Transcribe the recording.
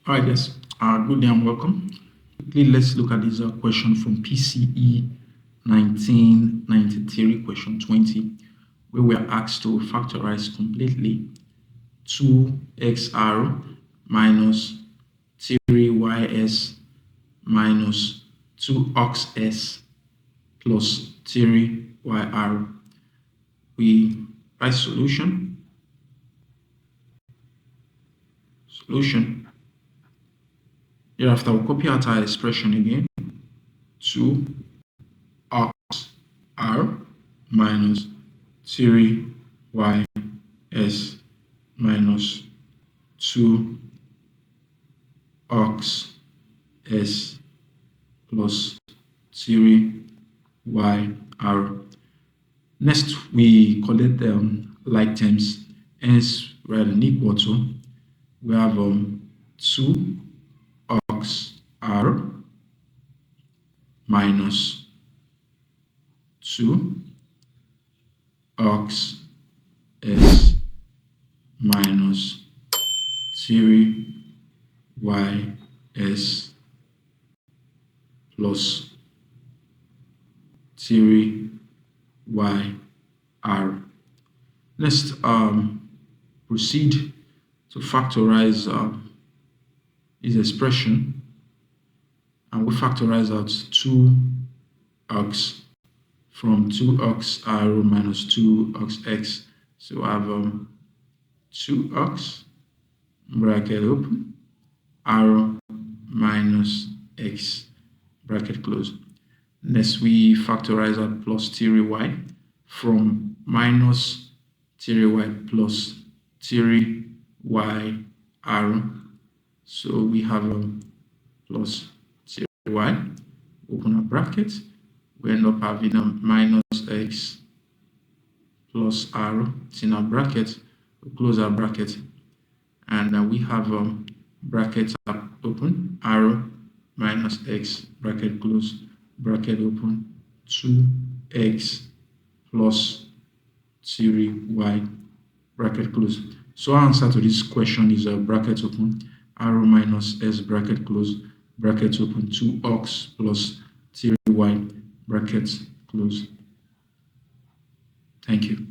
All right, yes. Good day and welcome. Quickly, let's look at this question from PCE 1993, question 20, where we are asked to factorize completely 2xr minus 3ys minus 2ox plus 3yr. We write solution. Thereafter, we'll copy out our expression again. 2ox r minus 3ys minus 2ox plus 3yr. Next, we collect the like terms. Hence, write an equal to. We have 2ox r minus 2ox minus 3ys plus 3yr. Next, proceed to factorize this expression, and we factorize out 2ox from 2ox r minus 2ox. So I have 2ox bracket open r minus x bracket close. Next, we factorize out plus 3y from minus 3y plus 3yr. So we have plus 3y, open a bracket. We end up having minus x plus r, it's in our bracket. We close our bracket, and we have bracket open, r minus x bracket close, bracket open, 2x plus 3y bracket close. So our answer to this question is bracket open, r minus s bracket close, bracket open, 2ox plus 3y bracket close. Thank you.